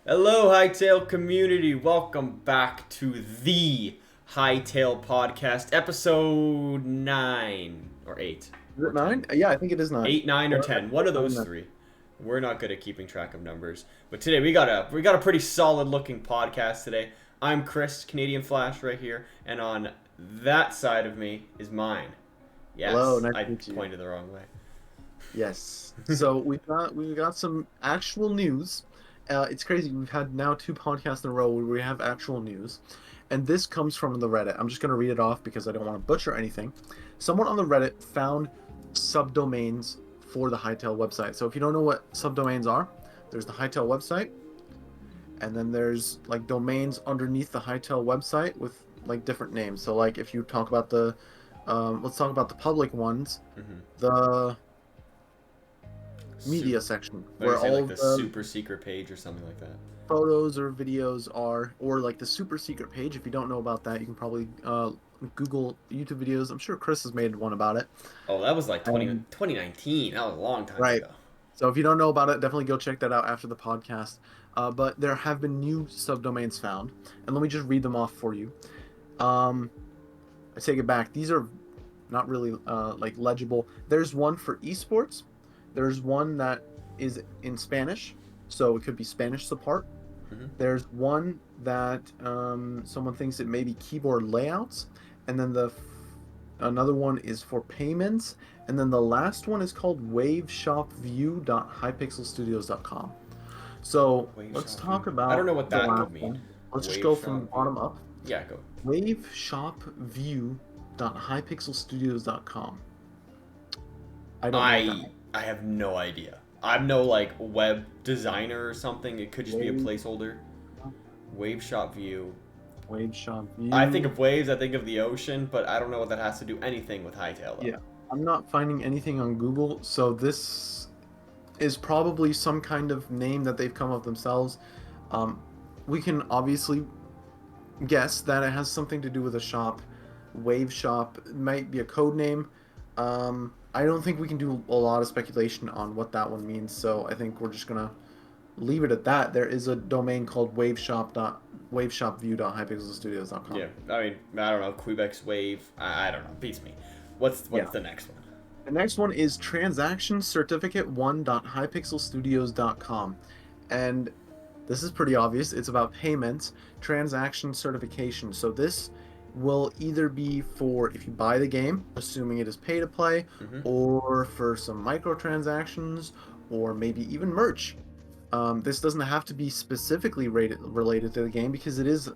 Hello, Hytale community. Welcome back to the Hytale podcast, episode 9 or 8 Is or it 9? 10. Yeah, I think it is 9. 8, 9 or 10. One of those three. We're not good at keeping track of numbers. But today we got a pretty solid looking podcast today. I'm Chris, CanadianFlash right here, and on that side of me is Myne. Hello, Yes, nice I to meet you. pointed the wrong way. Yes. So we've got some actual news. It's crazy. We've had now two podcasts in a row where we have actual news, and this comes from the Reddit. I'm just gonna read it off because I don't want to butcher anything. Someone on the Reddit found subdomains for the Hytale website. So if you don't know what subdomains are, there's the Hytale website, and then there's like domains underneath the Hytale website with like different names. So like if you talk about let's talk about the public ones. Mm-hmm. The Super. media section What do you where say, all like of the the super secret page or something like that? photos or videos are, or like the super secret page. If you don't know about that, you can probably Google YouTube videos. I'm sure Chris has made one about it. Oh, that was like 20, Um, 2019. That was a long time right. ago. So if you don't know about it, definitely go check that out after the podcast. But there have been new subdomains found, and let me just read them off for you. Um, I take it back. These are not really like legible. There's one for esports. There's one that is in Spanish, so it could be Spanish support. Hmm. There's one that someone thinks it may be keyboard layouts, and then another one is for payments, and then the last one is called waveshopview.hypixelstudios.com. So Wave let's shop view. talk I don't about know what the that last could mean. one. Let's just Wave go from shop the view. bottom up. Yeah, go. Waveshopview.hypixelstudios.com. I don't know what that I I have no idea. I'm no like web designer or something. It could just be a means. placeholder. Wave shop view. Wave Shop I think View. of waves. I think of the ocean, but I don't know what that has to do anything with Hytale though. Yeah, I'm not finding anything on Google, so this is probably some kind of name that they've come up themselves. Um, we can obviously guess that it has something to do with a shop. Wave Shop might be a code name. I don't think we can do a lot of speculation on what that one means, so I think we're just gonna leave it at that. There is a domain called waveshopview.hypixelstudios.com. Yeah, I mean I don't know. Quebec's wave. I don't know. Beats me. What's Yeah. the next one? The next one is transactioncertificate1.hypixelstudios.com. And this is pretty obvious. It's about payments, transaction certification. So this will either be for if you buy the game, assuming it is pay to play, Mm-hmm. or for some microtransactions, or maybe even merch. This doesn't have to be specifically related to the game because it is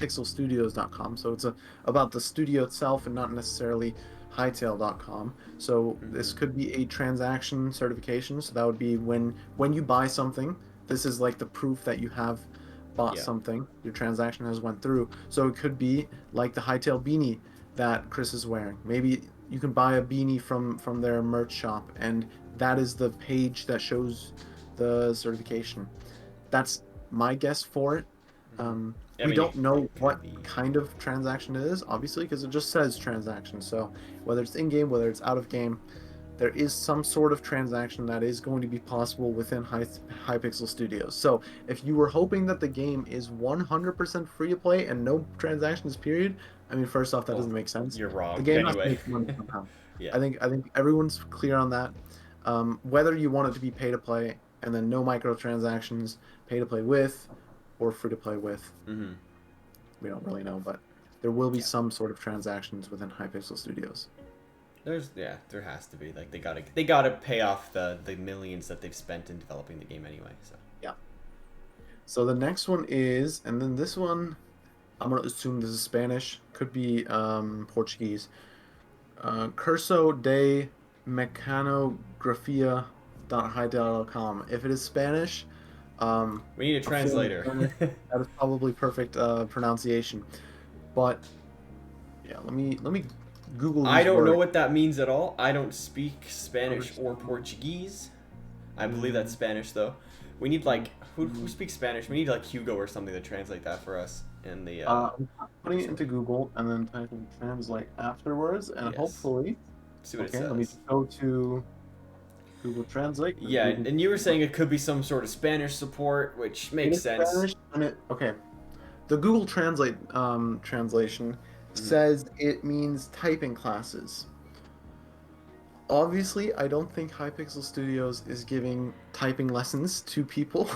.hypixelstudios.com. So it's about the studio itself and not necessarily Hytale.com. So this Mm-hmm. could be a transaction certification. So that would be when you buy something, this is like the proof that you have bought Yeah. something. Your transaction has went through. So it could be like the Hytale beanie that Chris is wearing. Maybe you can buy a beanie from their merch shop, and that is the page that shows the certification. That's my guess for it. Mm-hmm. I We mean, don't know it could what be. kind of transaction it is, obviously, because it just says transaction. So whether it's in game, whether it's out of game, there is some sort of transaction that is going to be possible within Hypixel Studios. So if you were hoping that the game is 100% free to play and no transactions, period, I mean, first off, that Well, doesn't make sense. you're The wrong. game has to Anyway. make money somehow. Yeah. I think everyone's clear on that. Whether you want it to be pay to play and then no microtransactions, pay to play with, or free to play with, Mm-hmm. we don't really know, but there will be Yeah. some sort of transactions within Hypixel Studios. There has to be. Like they gotta pay off the millions that they've spent in developing the game anyway. So Yeah. So the next one is, and then this one, I'm gonna assume this is Spanish, could be Portuguese. Curso de mecanografia.hidal.com. If it is Spanish, we need a I'm feeling translator. Spanish. That is probably perfect pronunciation. But yeah, let me Google I these don't know words. what that means at all. I don't speak Spanish or Portuguese. I believe that's Spanish though. We need like who speaks Spanish? We need like Hugo or something to translate that for us in the I'm putting it into Discord. Google and then typing translate afterwards, and Yes. hopefully, See what it okay, let me says. go to Google Translate. Yeah, Google and you were saying it could be some sort of Spanish support, which it makes is sense. Spanish, okay. The Google Translate translation Mhm. says it means typing classes. Obviously, I don't think Hypixel Studios is giving typing lessons to people,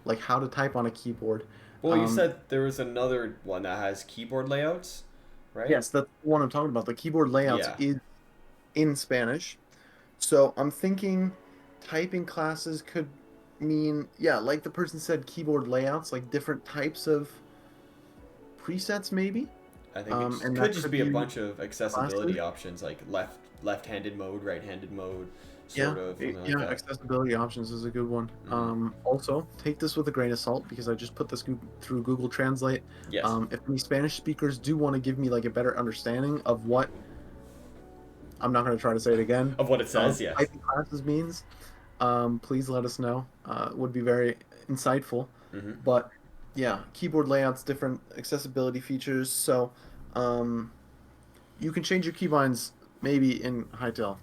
like how to type on a keyboard. Well, you Um, said there was another one that has keyboard layouts, right? yes, that's the one I'm talking about. The keyboard layouts Yeah. is in Spanish. So I'm thinking typing classes could mean, yeah, like the person said, keyboard layouts, like different types of presets, maybe. I think it And could that just could be a be bunch of classes. accessibility options like left-handed mode, right-handed mode, Yeah, sort of something like yeah, that. accessibility options is a good one. Hmm. Also, take this with a grain of salt because I just put this through Google Translate. Yes. If any Spanish speakers do want to give me like a better understanding of what, I'm not going to try to say it again, Of what it says, yes. typing classes means, please let us know. It would be very insightful. Hmm. But yeah, keyboard layouts, different accessibility features. So um, you can change your keybinds maybe in Hytale.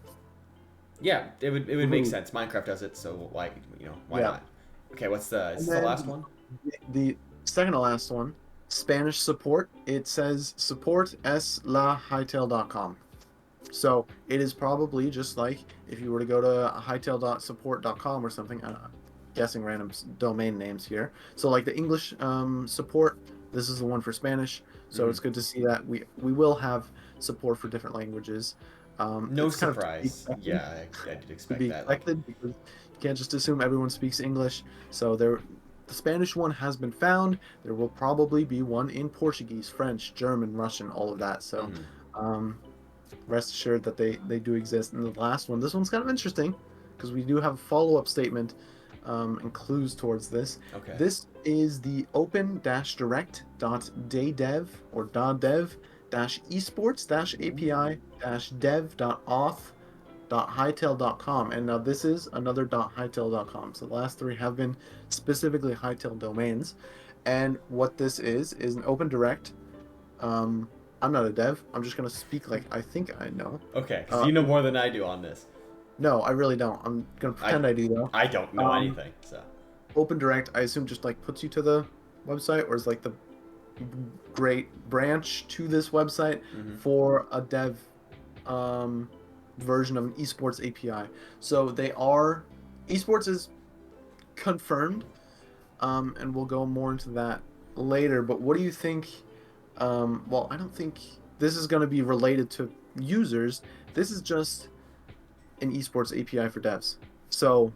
Yeah, it would make Ooh. sense. Minecraft does it, so why Yeah. not? Okay, what's the is And this the last then one? the second to last one, Spanish support. It says support es la Hytale.com. So it is probably just like if you were to go to hytale.support.com or something. Guessing random domain names here. So like the English support, this is the one for Spanish. So Hmm. it's good to see that we will have support for different languages. No It's kind of surprise. Yeah, I did to expect be that. Like, expected because you can't just assume everyone speaks English. So there, the Spanish one has been found. There will probably be one in Portuguese, French, German, Russian, all of that. So mhm. um, rest assured that they do exist. And the last one, this one's kind of interesting because we do have a follow-up statement and clues towards this. Okay. This is the open-direct.daydev or .dev esports API dev.auth.hytale.com. And now this is another .hytale.com. So the last three have been specifically Hytale domains. And what this is an open direct. Um, I'm not a dev. I'm just gonna speak like I think I know. Okay, because Uh, you know more than I do on this. no, I really don't. I'm gonna I pretend I do though. I don't know Um, anything, so. Open Direct, I assume just like puts you to the website, or is like the great branch to this website Hmm. for a dev um, version of an esports API. So they are esports is confirmed, and we'll go more into that later. But what do you think? Well, I don't think this is going to be related to users. This is just an esports API for devs. So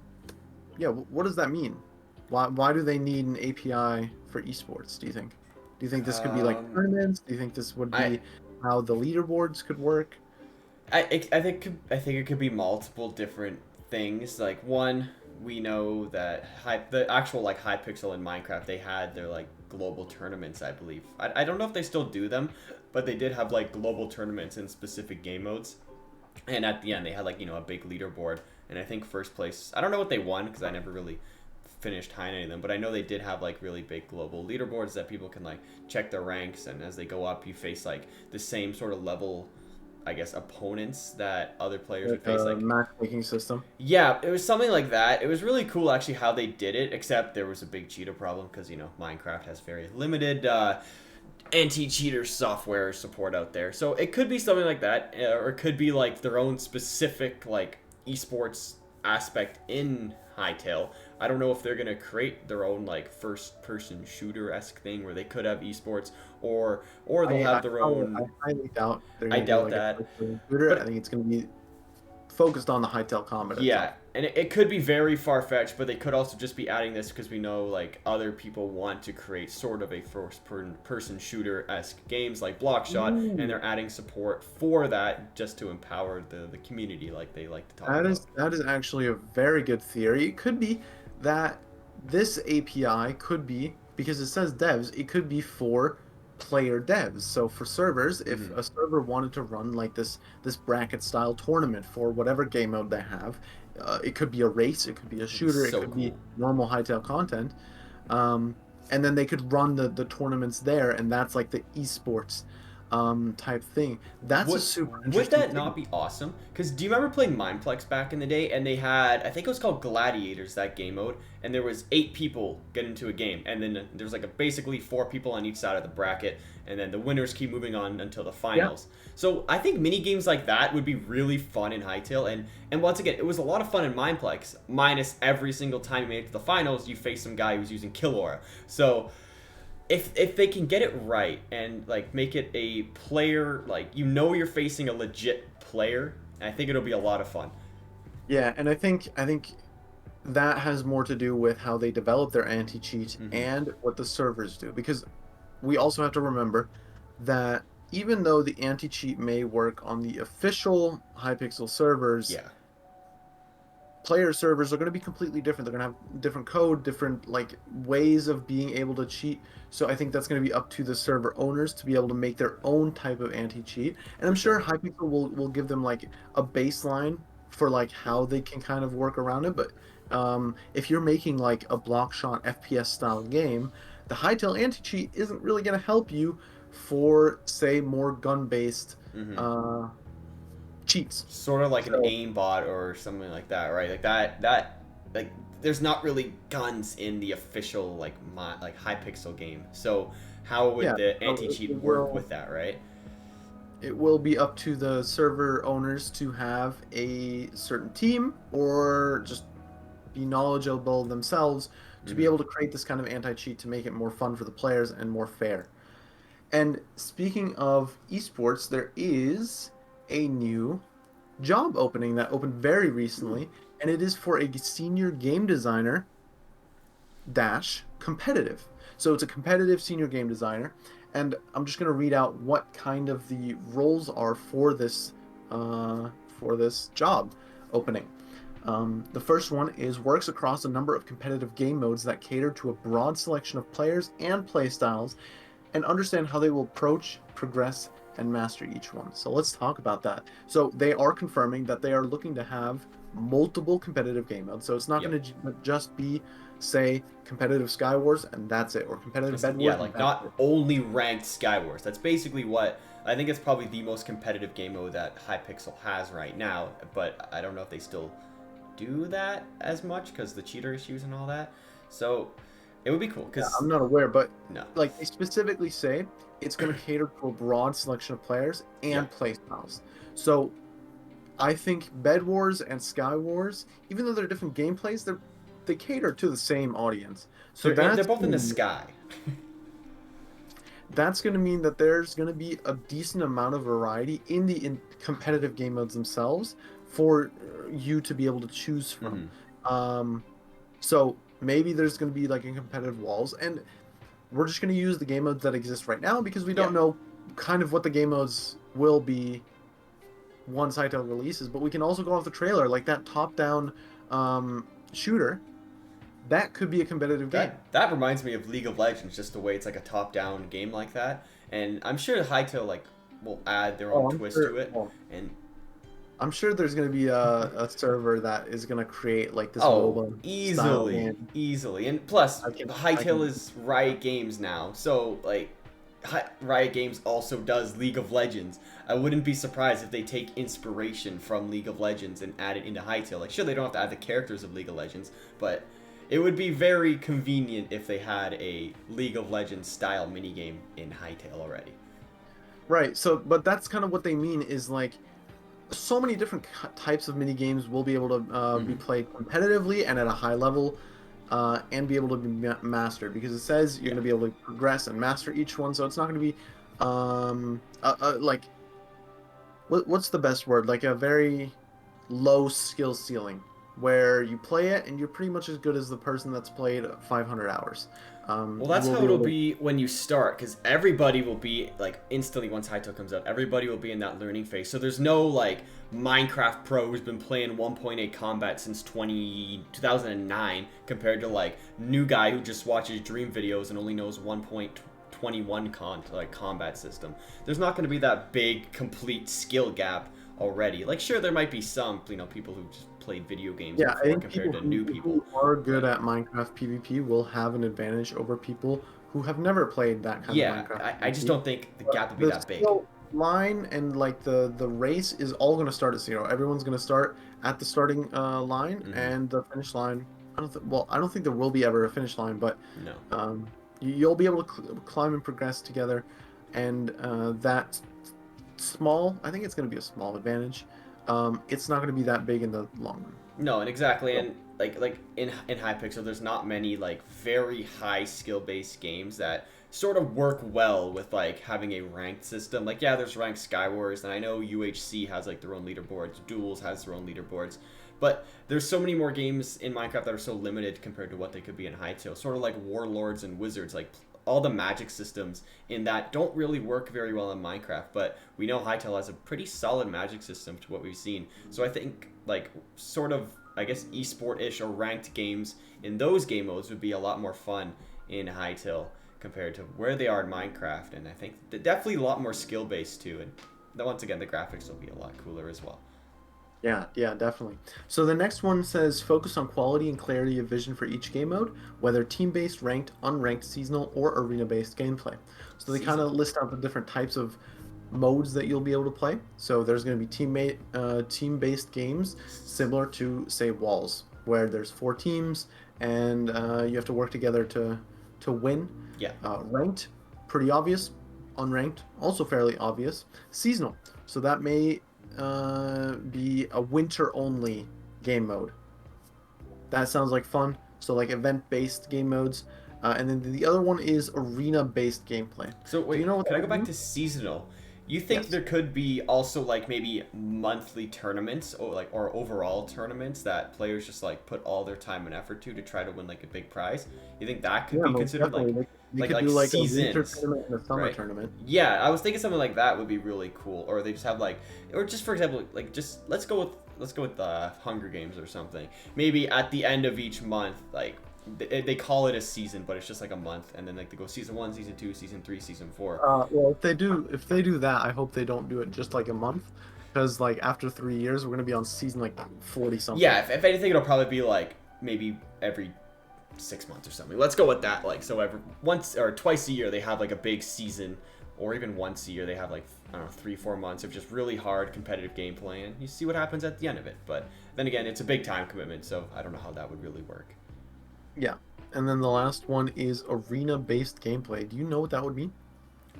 yeah, what does that mean? Why do they need an API for esports, do you think? Do you think this could be like Um, tournaments? Do you think this would I be how the leaderboards could work? I think it could be multiple different things. Like one, we know that the actual like Hypixel in Minecraft, they had their like global tournaments, I believe. I don't know if they still do them, but they did have like global tournaments in specific game modes. And at the end, they had like a big leaderboard, and I think first place. I don't know what they won because I never really finished high in any of them, but I know they did have like really big global leaderboards that people can like check their ranks, and as they go up, you face like the same sort of level, I guess, opponents that other players would Like face. a Like, matchmaking system? yeah, it was something like that. It was really cool actually how they did it, except there was a big cheater problem because Minecraft has very limited anti-cheater software support out there. So it could be something like that, or it could be like their own specific like esports aspect in Hytale. I don't know if they're gonna create their own like first-person shooter-esque thing where they could have esports, or they'll have their I own. highly doubt they're I gonna do doubt like a that, first-person shooter. I but think it's gonna be focused on the Hytale combat itself. yeah, and it could be very far-fetched, but they could also just be adding this because we know like other people want to create sort of a first-person shooter-esque games like Blockshot, and Ooh. they're adding support for that just to empower the community, like they like to talk about. That is actually a very good theory. It could be that this API could be because it says devs, it could be for player devs. So for servers, if Hmm. a server wanted to run like this bracket style tournament for whatever game mode they have, it could be a race, it could be a It'd be shooter, it so could be cool. normal Hytale content. Um, and then they could run the tournaments there, and that's like the esports. type thing. That's a Would super would interesting that thing. not be awesome? Because do you remember playing Mineplex back in the day? And they had, I think it was called Gladiators, that game mode, and there was 8 people get into a game, and then there's like basically 4 people on each side of the bracket, and then the winners keep moving on until the Yeah. finals. So I think mini games like that would be really fun in Hytale, and once again, it was a lot of fun in Mineplex. Minus every single time you made it to the finals, you face some guy who's using Kill Aura. So if they can get it right and like make it a player, like you're facing a legit player, I think it'll be a lot of fun. Yeah, and I think that has more to do with how they develop their anti-cheat Hmm. and what the servers do, because we also have to remember that even though the anti-cheat may work on the official Hypixel servers, Yeah. player servers are going to be completely different. They're going to have different code, different like ways of being able to cheat. So I think that's going to be up to the server owners to be able to make their own type of anti-cheat. And I'm For sure sure. Hypixel will give them like a baseline for like how they can kind of work around it. But if you're making like a block shot FPS style game, the Hytale anti-cheat isn't really going to help you for say more gun-based Hmm. uh, cheats. Sort of like an So aimbot or something like that, right? Like that like there's not really guns in the official like Hypixel game. So how would yeah, the so anti cheat it work will with that, right? it will be up to the server owners to have a certain team or just be knowledgeable themselves to be Hmm. able to create this kind of anti-cheat to make it more fun for the players and more fair. And speaking of esports, there is a new job opening that opened very recently, and it is for a senior game designer dash competitive. So it's a competitive senior game designer, and I'm just going to read out what kind of the roles are for this job opening. The first one is works across a number of competitive game modes that cater to a broad selection of players and playstyles, and understand how they will approach, progress, and master each one. So let's talk about that. So they are confirming that they are looking to have multiple competitive game modes. So it's not Yep. going to just be, say, competitive Sky Wars and that's it, or competitive Just Bed yeah, Wars and like that's not it. only ranked Skywars. That's basically what I think. It's probably the most competitive game mode that Hypixel has right now. But I don't know if they still do that as much because the cheater issues and all that. So it would be cool Yeah, because I'm not aware, but no, like they specifically say it's going to cater to a broad selection of players yeah, and playstyles. So I think Bed Wars and Sky Wars, even though they're different gameplays, they cater to the same audience. So they're both in the sky. that's going to mean that there's going to be a decent amount of variety in the competitive game modes themselves for you to be able to choose from. Hmm. Um, so maybe there's going to be like in competitive walls, and we're just going to use the game modes that exist right now because we Yeah. don't know kind of what the game modes will be once Hytale releases. But we can also go off the trailer, like that top-down shooter. That could be a competitive game. That reminds me of League of Legends, just the way it's like a top-down game like that. And I'm sure Hytale like will add their own Oh, I'm twist sure. to it. Well, And I'm sure there's going to be a server that is going to create like this oh, MOBA style easily, game. easily. And plus, I Hytale can. is Riot Games now, so like Riot Games also does League of Legends. I wouldn't be surprised if they take inspiration from League of Legends and add it into Hytale. Like, sure, they don't have to add the characters of League of Legends, but it would be very convenient if they had a League of Legends style minigame in Hytale already. Right. So, but that's kind of what they mean is like so many different types of mini games will be able to be Hmm. played competitively and at a high level, and be able to be mastered because it says you're Yeah. going to be able to progress and master each one. So it's not going to be like what's the best word? Like a very low skill ceiling where you play it and you're pretty much as good as the person that's played 500 hours. Well, You that's will how be it'll able to. be when you start, because everybody will be like instantly once Hytale comes out. Everybody will be in that learning phase. So there's no like Minecraft pro who's been playing 1.8 combat since 2009 compared to like new guy who just watches Dream videos and only knows 1.21 combat system. There's not going to be that big complete skill gap already. Like sure there might be some people who just played video games Yeah, I before think compared people to new who people. are good But at Minecraft PvP will have an advantage over people who have never played that kind of yeah, Minecraft I just PvP. don't think the But gap would be the that big. skill line and like the race is all going to start at zero. Everyone's going to start at the starting line Hmm. and the finish line. I don't think there will be ever a finish line, but No. you'll be able to climb and progress together, and that small. I think it's going to be a small advantage. It's not going to be that big in the long run. No, and exactly, So, and like in Hypixel, there's not many like very high skill based games that sort of work well with like having a ranked system. Like yeah, there's ranked Skywars, and I know UHC has like their own leaderboards, Duels has their own leaderboards, but there's so many more games in Minecraft that are so limited compared to what they could be in Hytale. Sort of like Warlords and Wizards, like all the magic systems in that don't really work very well in Minecraft, but we know Hytale has a pretty solid magic system to what we've seen. So I think like sort of I guess esport-ish or ranked games in those game modes would be a lot more fun in Hytale compared to where they are in Minecraft, and I think definitely a lot more skill based too. And once again, the graphics will be a lot cooler as well. yeah, definitely. So the next one says focus on quality and clarity of vision for each game mode, whether team-based, ranked, unranked, seasonal, or arena-based gameplay. So they kind of Seasonal. list out the different types of modes that you'll be able to play. So there's going to be team-based games similar to say Walls, where there's 4 teams and you have to work together to win. Yeah. Ranked, pretty obvious. Unranked, also fairly obvious. Seasonal, so that may be a winter only game mode. That sounds like fun. So like event based game modes. And then the other one is arena based gameplay. So Do you wait, know what can I that go would back mean? to seasonal? You think Yes. there could be also like maybe monthly tournaments or like or overall tournaments that players just like put all their time and effort to try to win like a big prize? You think that could Yeah, be most considered definitely. like They could like do like a winter seasons, tournament and a summer right? tournament. Yeah, I was thinking something like that would be really cool. Or they just have like, or just for example, like just let's go with the Hunger Games or something. Maybe at the end of each month, like they call it a season, but it's just like a month, and then like they go season 1, season 2, season 3, season 4. Well, if they do that, I hope they don't do it just like a month, because like after 3 years, we're gonna be on season like 40 something. Yeah, if anything, it'll probably be like maybe every 6 months or something. Let's go with that. Like so, every once or twice a year they have like a big season, or even once a year they have like I don't know 3-4 months of just really hard competitive gameplay, and you see what happens at the end of it. But then again, it's a big time commitment, so I don't know how that would really work. Yeah, and then the last one is arena-based gameplay. Do you know what that would mean?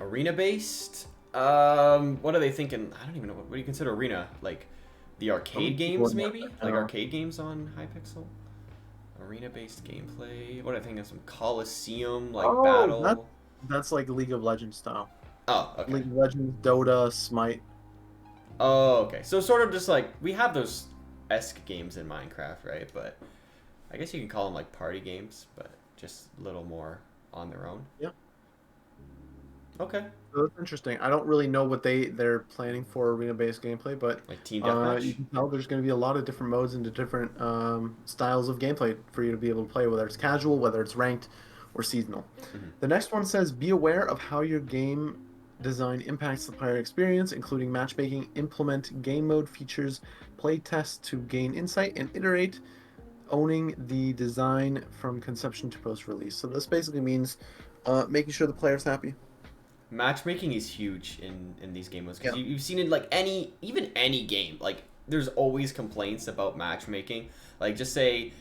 Arena based. What are they thinking? I don't even know. What do you consider arena? Like the I'm arcade games, Googling that maybe? right Like now. arcade games on Hypixel? Arena based gameplay. What do I think of some Coliseum like Oh, battle? that's like League of Legends style. Oh, okay. League of Legends, Dota, Smite. Oh, okay. So sort of just like we have those esque games in Minecraft, right? But I guess you can call them like party games, but just a little more on their own. Yeah, Okay. so that's interesting. I don't really know what they're planning for arena-based gameplay, but Like team you deathmatch. can tell there's going to be a lot of different modes and different styles of gameplay for you to be able to play, whether it's casual, whether it's ranked, or seasonal. Hmm. The next one says, be aware of how your game design impacts the player experience, including matchmaking, implement game mode features, play tests to gain insight, and iterate, owning the design from conception to post-release. So this basically means making sure the player's happy. Matchmaking is huge in these game modes because Yeah. you've seen it like even any game like there's always complaints about matchmaking. Like just say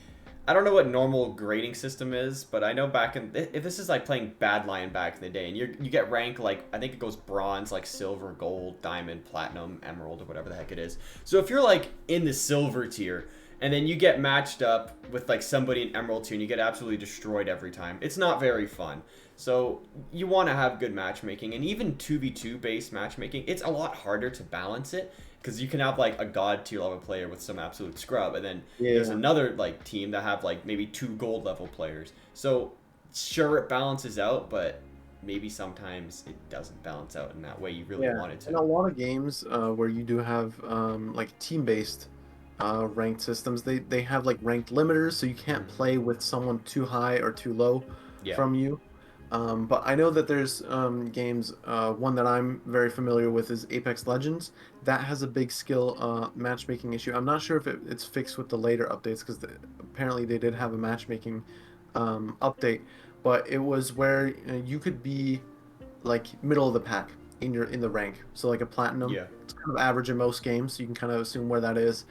I don't know what normal grading system is, but I know back in if this is like playing Bad Lion back in the day, and you get rank like I think it goes bronze, like silver, gold, diamond, platinum, emerald, or whatever the heck it is. So if you're like in the silver tier, and then you get matched up with like somebody in emerald tier, and you get absolutely destroyed every time, it's not very fun. So you want to have good matchmaking, and even 2v2 based matchmaking, it's a lot harder to balance it because you can have like a god tier level player with some absolute scrub, and then there's Yeah. another like team that have like maybe 2 gold level players. So sure it balances out, but maybe sometimes it doesn't balance out in that way you really Yeah. want it In a to. lot of games where you do have like team-based ranked systems, they have like ranked limiters, so you can't Mhm. play with someone too high or too low Yeah. from you. But I know that there's games. One that I'm very familiar with is Apex Legends. That has a big skill matchmaking issue. I'm not sure if it's fixed with the later updates because apparently they did have a matchmaking update. But it was where you could be like middle of the pack in the rank. So like a platinum, Yeah. it's kind of average in most games. So you can kind of assume where that is.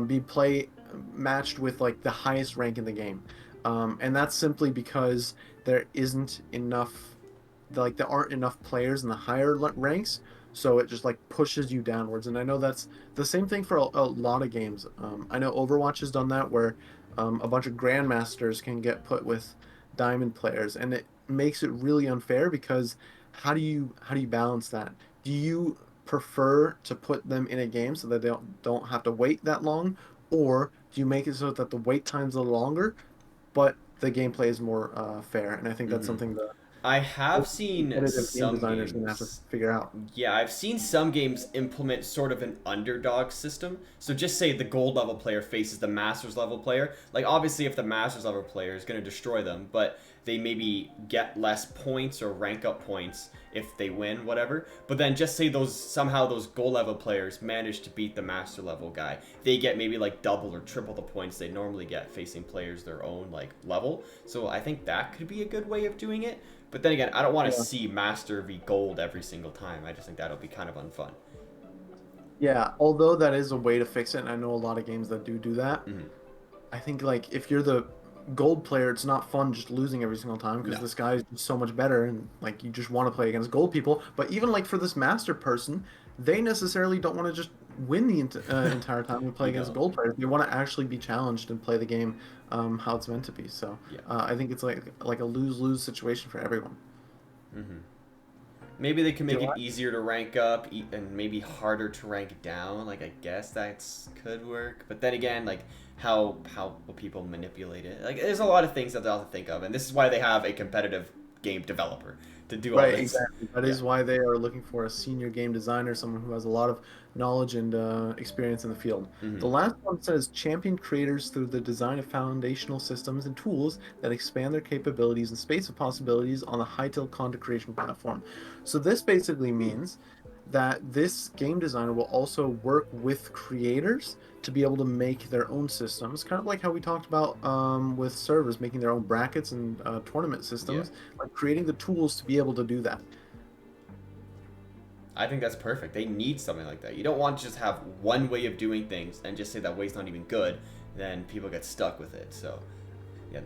Be play matched with like the highest rank in the game, and that's simply because there isn't enough, like there aren't enough players in the higher ranks. So it just like pushes you downwards. And I know that's the same thing for a lot of games. I know Overwatch has done that where a bunch of grandmasters can get put with diamond players, and it makes it really unfair because how do you balance that? Do you prefer to put them in a game so that they don't have to wait that long, or do you make it so that the wait time's a little longer, but the gameplay is more fair? And I think that's Hmm. something that I have most seen competitive game some designers are gonna have to games. figure out. Yeah, I've seen some games implement sort of an underdog system. So just say the gold level player faces the masters level player. Like obviously if the masters level player is going to destroy them, but they maybe get less points or rank up points if they win, whatever. But then just say those gold level players manage to beat the master level guy. They get maybe like double or triple the points they normally get facing players their own like level. So I think that could be a good way of doing it. But then again, I don't want to Yeah. see Master v Gold every single time. I just think that'll be kind of unfun. Yeah, although that is a way to fix it, and I know a lot of games that do that. Hmm. I think like if you're the gold player, it's not fun just losing every single time because No. this guy is just so much better, and like you just want to play against gold people. But even like for this master person, they necessarily don't want to just win the entire time and play You against don't. gold players. They want to actually be challenged and play the game how it's meant to be. So Yeah. I think it's like a lose lose situation for everyone. Hmm. Maybe they can make Do it I? easier to rank up and maybe harder to rank down. Like I guess that's could work. But then again, like how will people manipulate it? Like there's a lot of things that they'll have to think of, and this is why they have a competitive game developer to do all Right, this. exactly. That Yeah. is why they are looking for a senior game designer, someone who has a lot of knowledge and experience in the field. Hmm. The last one says champion creators through the design of foundational systems and tools that expand their capabilities and space of possibilities on the Hytale content creation platform. So this basically means that this game designer will also work with creators to be able to make their own systems, kind of like how we talked about with servers making their own brackets and tournament Yeah. systems, like creating the tools to be able to do that. I think that's perfect. They need something like that. You don't want to just have one way of doing things and just say that way's not even good. Then people get stuck with it. So yeah,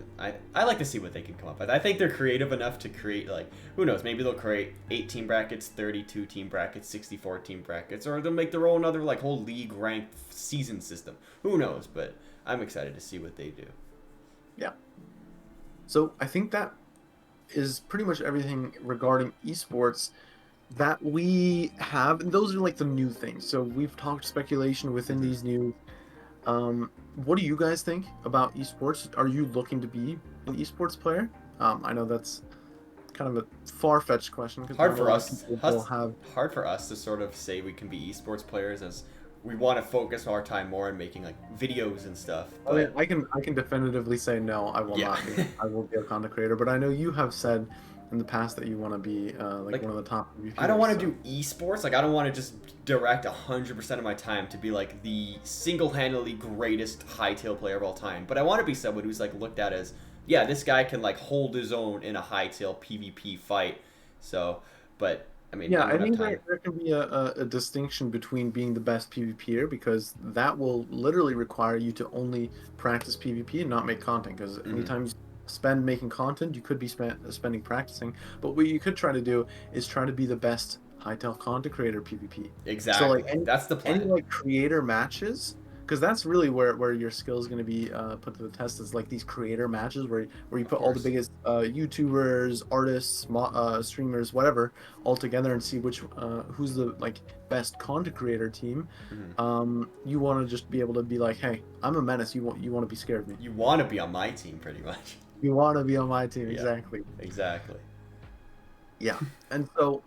I like to see what they can come up with. I think they're creative enough to create like who knows, maybe they'll create 8 team brackets, 32 team brackets, 64 team brackets, or they'll make their own other like whole league ranked season system. Who knows? But I'm excited to see what they do. Yeah. So I think that is pretty much everything regarding esports that we have. And those are like the new things. So we've talked speculation within Hmm. these new. What do you guys think about esports? Are you looking to be an esports player? I know that's kind of a far-fetched question because Hard not a for lot of us, people will us, have. hard for us to sort of say we can be esports players as we want to focus our time more on making like videos and stuff. I mean, But I can definitively say no, I will yeah. not be. I will be a content creator, but I know you have said in the past that you want to be like Like one of the top I don't PvPers. want to So do esports. Like I don't want to just direct 100% of my time to be like the single-handedly greatest hightail player of all time. But I want to be someone who's like looked at as, yeah, this guy can like hold his own in a hightail PvP fight. So, but I mean, yeah, I'm I gonna have think time. there can be a distinction between being the best PvPer because that will literally require you to only practice PvP and not make content. Because Hmm. anytime you spend making content, you could be spending practicing. But what you could try to do is try to be the best hightail content creator PvP. So like Exactly. That's the any plan. like creator matches, because that's really where your skill is going to be put to the test is like these creator matches where you Of put all the course. biggest YouTubers, artists, streamers, whatever all together and see which who's the like best content creator team. Hmm. You want to just be able to be like, hey, I'm a menace. You want to be scared of me. You want to be on my team, pretty much. You want to be on my team, Yeah. exactly. Exactly. Yeah, and so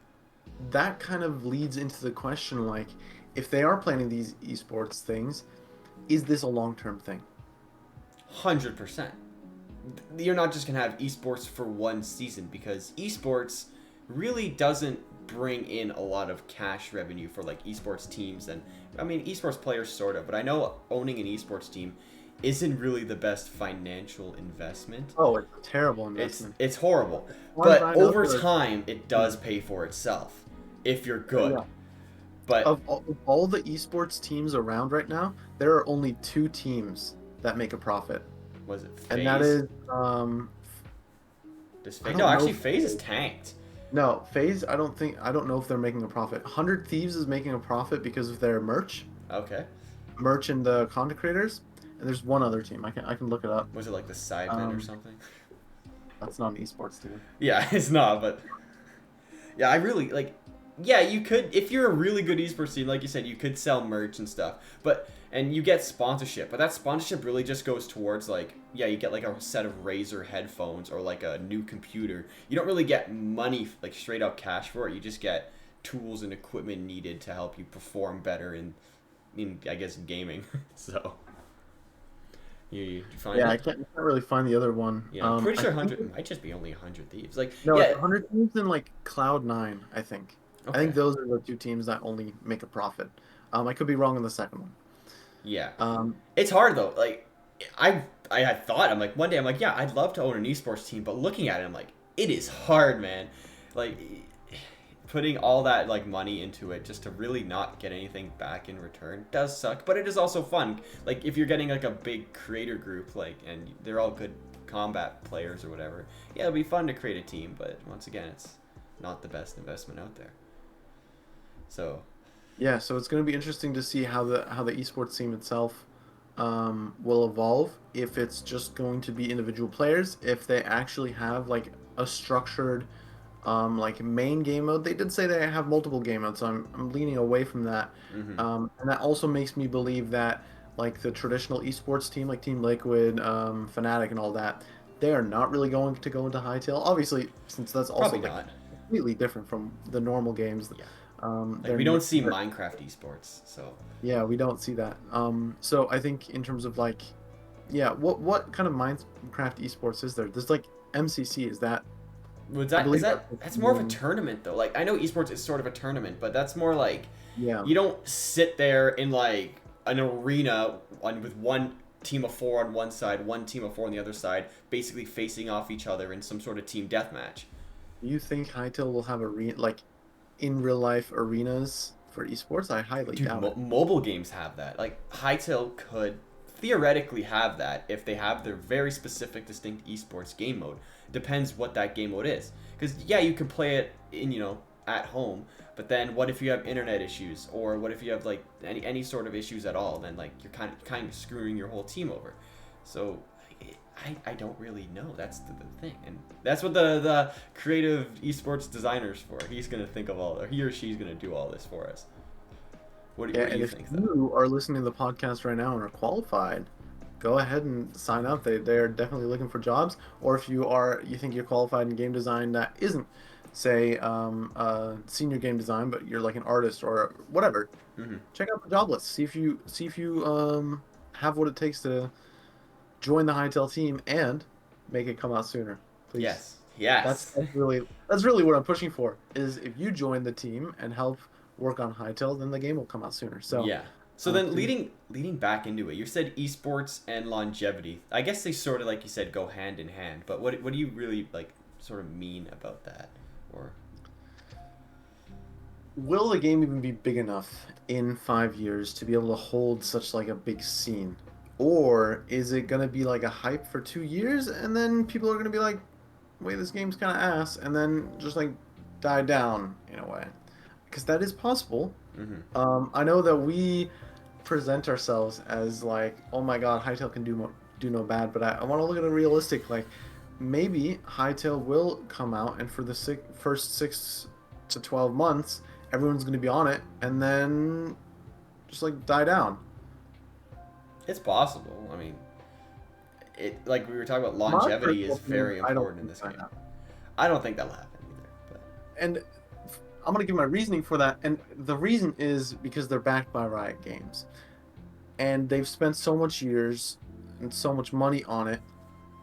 that kind of leads into the question like, if they are planning these esports things, is this a long term thing? 100%. you're not just gonna have esports for one season, because esports really doesn't bring in a lot of cash revenue for like esports teams. And I mean, esports players sort of, but I know owning an esports team isn't really the best financial investment. Oh, it's a terrible investment. It's horrible, As far as but I know, over time it does pay for itself if you're good. yeah. But Of all the esports teams around right now, there are only 2 teams that make a profit, was it and that FaZe? is Does I FaZe? don't No, know actually if FaZe is FaZe- tanked. no, FaZe. I don't know if they're making a profit. 100 Thieves is making a profit because of their Okay. merch and the content creators. And there's one other team. I can look it up. Was it like the Sidemen or Um, something? that's not an esports team. Yeah, it's not, but yeah, I really like. Yeah, you could, if you're a really good esports team, like you said, you could sell merch and stuff, and you get sponsorship, but that sponsorship really just goes towards like, yeah, you get like a set of Razer headphones or like a new computer. You don't really get money, like straight up cash for it. You just get tools and equipment needed to help you perform better in I guess gaming. So you find Yeah, it? I can't really find the other one. Yeah, I'm pretty I sure think 100 it might just be only 100 Thieves. Like, no, it's yeah, 100 Thieves and like Cloud9, I think. I okay, think those are the 2 teams that only make a profit. I could be wrong on the second one. yeah. Um, It's hard though. Like, I had thought, I'm like, one day I'm like, yeah, I'd love to own an esports team, but looking at it, I'm like, it is hard, man. Like, putting all that like money into it just to really not get anything back in return does suck, but it is also fun. Like, if you're getting like a big creator group, like, and they're all good combat players or whatever, yeah, it'll be fun to create a team, but once again, it's not the best investment out there. So yeah, so it's going to be interesting to see how the esports team itself will evolve. If it's just going to be individual players, if they actually have like a structured like main game mode. They did say they have multiple game modes, so I'm leaning away from that. hmm And that also makes me believe that like the traditional esports team, like Team Liquid, Fnatic, and all that, they are not really going to go into Hytale. Obviously, since that's also probably like not. completely different from the normal games. Yeah, like They're, we don't see they're Minecraft esports, so yeah, we don't see that. So I think in terms of like, yeah, what kind of Minecraft esports is there? There's like MCC. Is that was I that is believe that that's that's more of a tournament though. Like, I know esports is sort of a tournament, but that's more like yeah. you don't sit there in like an arena with one team of 4 on one side, one team of 4 on the other side, basically facing off each other in some sort of team deathmatch. Do you think Hytale will have like in real life arenas for esports? I highly Dude, doubt it. mobile games have that. Like, Hytale could theoretically have that if they have their very specific, distinct esports game mode. Depends what that game mode is. Because yeah, you can play it in at home, but then what if you have internet issues, or what if you have like any sort of issues at all? Then like you're kind of screwing your whole team over. So I don't really know. That's the thing, and that's what the creative esports designer's for. He's gonna think of all, or he or she's gonna do all this for us. Yeah, What do and you if think though? you are listening to the podcast right now and are qualified, go ahead and sign up. They're definitely looking for jobs. Or if you think you're qualified in game design that isn't, say, senior game design, but you're like an artist or whatever, hmm check out the job list. See if you have what it takes to join the Hytale team and make it come out sooner, please. Yes, That's yes, that's really what I'm pushing for. Is if you join the team and help work on Hytale, then the game will come out sooner. So, yeah. So then please, leading back into it, you said esports and longevity. I guess they sort of, like you said, go hand in hand. But what do you really like sort of mean about that? Or will the game even be big enough in 5 years to be able to hold such like a big scene, or is it gonna be like a hype for 2 years and then people are gonna be like, wait, this game's kind of ass, and then just like die down in a way? Because that is possible. hmm I know that we present ourselves as like, oh my god, Hytale can do no bad, but I want to look at it realistic. Like, maybe Hytale will come out, and for the first 6 to 12 months, everyone's going to be on it, and then just like die down. it's possible. I mean, it like we were talking about, My longevity personal is opinion, very I don't important in think this that game. happens. I don't think that'll happen either. But And I'm going to give my reasoning for that, and the reason is because they're backed by Riot Games, and they've spent so much years and so much money on it.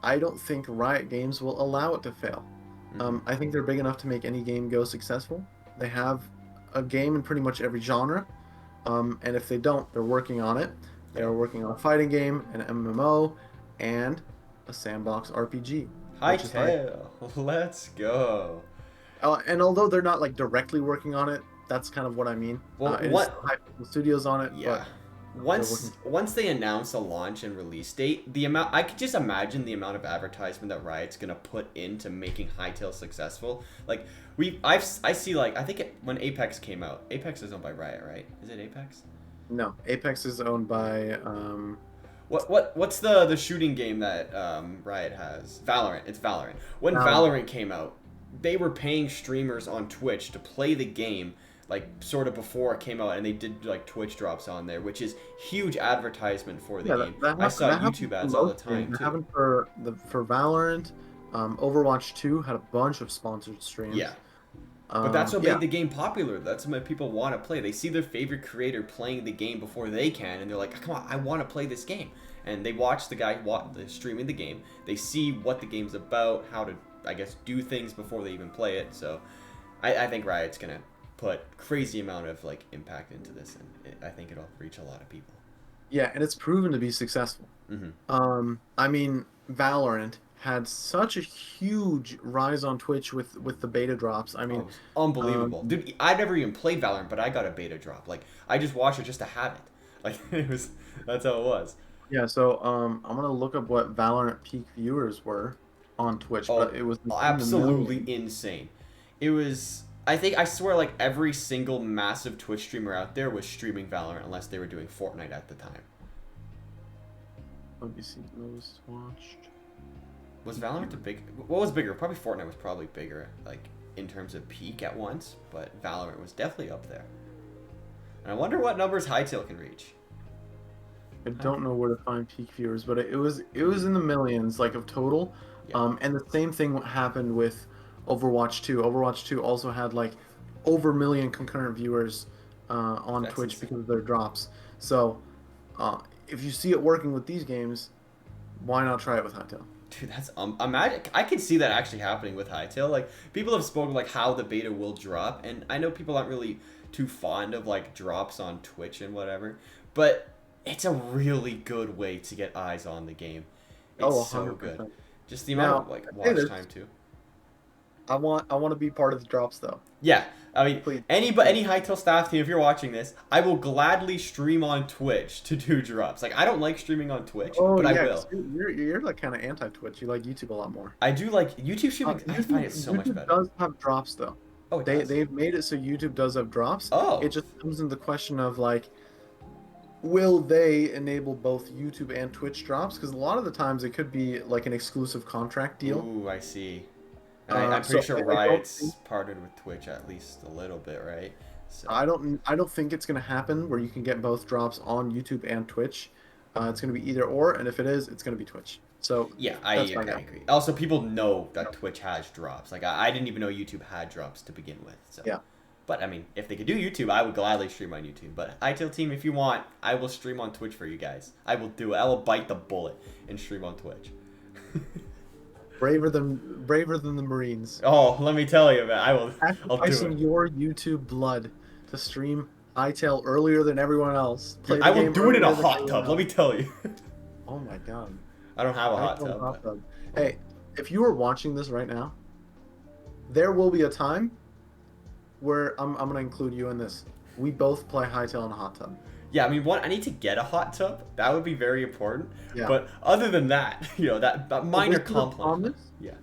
I don't think Riot Games will allow it to fail. I think they're big enough to make any game go successful. They have a game in pretty much every genre, and if they don't, they're working on it. They are working on a fighting game, an MMO, and a sandbox RPG. Hytale, let's go. And although they're not like directly working on it, that's kind of what I mean. Well, what studios on it? Yeah. Once they announce a launch and release date, the amount I could just imagine the amount of advertisement that Riot's gonna put into making Hytale successful. Like I see like I think when Apex came out, Apex is owned by Riot, right? Is it Apex? No, Apex is owned by. What's the shooting game that Riot has? Valorant. It's Valorant. When Valorant came out, they were paying streamers on Twitch to play the game, like sort of before it came out, and they did like Twitch drops on there, which is huge advertisement for the game. I saw YouTube ads all the time too. Happened for Valorant. Overwatch 2 had a bunch of sponsored streams. Yeah. But that's what made the game popular. That's what people want to play. They see their favorite creator playing the game before they can, and they're like, come on, I want to play this game. And they watch the guy streaming the game. They see what the game's about, how to, I guess, do things before they even play it. So I think Riot's going to put crazy amount of like impact into this, and I think it'll reach a lot of people. Yeah, and it's proven to be successful. I mean, Valorant had such a huge rise on Twitch with the beta drops. I mean, unbelievable. Dude, I never even played Valorant, but I got a beta drop. Like, I just watched it just to have it. Like, that's how it was. Yeah, so I'm gonna look up what Valorant peak viewers were on Twitch, but it was absolutely insane. It was, I swear, like every single massive Twitch streamer out there was streaming Valorant unless they were doing Fortnite at the time. Let me see, most watched. Was Valorant the big? What was bigger? Probably Fortnite was probably bigger, like in terms of peak at once, but Valorant was definitely up there. And I wonder what numbers Hytale can reach. I don't know where to find peak viewers, but it was in the millions, like of total. Yeah. And the same thing happened with Overwatch 2. Overwatch 2 also had like over 1 million concurrent viewers on Twitch insane. Because of their drops. So if you see it working with these games, why not try it with Hytale? Dude, that's imagine. I could see that actually happening with Hytale. Like people have spoken like how the beta will drop, and I know people aren't really too fond of like drops on Twitch and whatever, but it's a really good way to get eyes on the game. It's so good. Just the amount of like watch time too. I want to be part of the drops though. Yeah, I mean, please. any Hytale staff team, if you're watching this, I will gladly stream on Twitch to do drops. Like I don't like streaming on Twitch, but I will. You're like kind of anti-Twitch. You like YouTube a lot more. I do like YouTube streaming. I find it so much better. YouTube does have drops though. Oh, they've made it so YouTube does have drops. Oh, it just comes into the question of like, will they enable both YouTube and Twitch drops? Because a lot of the times it could be like an exclusive contract deal. Ooh, I see. And I'm pretty sure Riot's partnered with Twitch at least a little bit, right? So. I don't think it's gonna happen where you can get both drops on YouTube and Twitch. It's gonna be either or, and if it is, it's gonna be Twitch. So yeah, I agree. Also, people know that Twitch has drops. Like I didn't even know YouTube had drops to begin with. So yeah. But I mean, if they could do YouTube, I would gladly stream on YouTube. But Hytale team, if you want, I will stream on Twitch for you guys. I will do it. I will bite the bullet and stream on Twitch. Braver than the Marines. Oh, let me tell you, man. I'll do it. Your YouTube blood to stream Hytale earlier than everyone else. Dude, I will do it in a hot tub. Let me tell you. Oh my god. I don't have a hot tub. Hey, if you are watching this right now, there will be a time where I'm gonna include you in this. We both play Hytale in a hot tub. Yeah, I mean, I need to get a hot tub. That would be very important. Yeah. But other than that, that minor compliment. Yeah.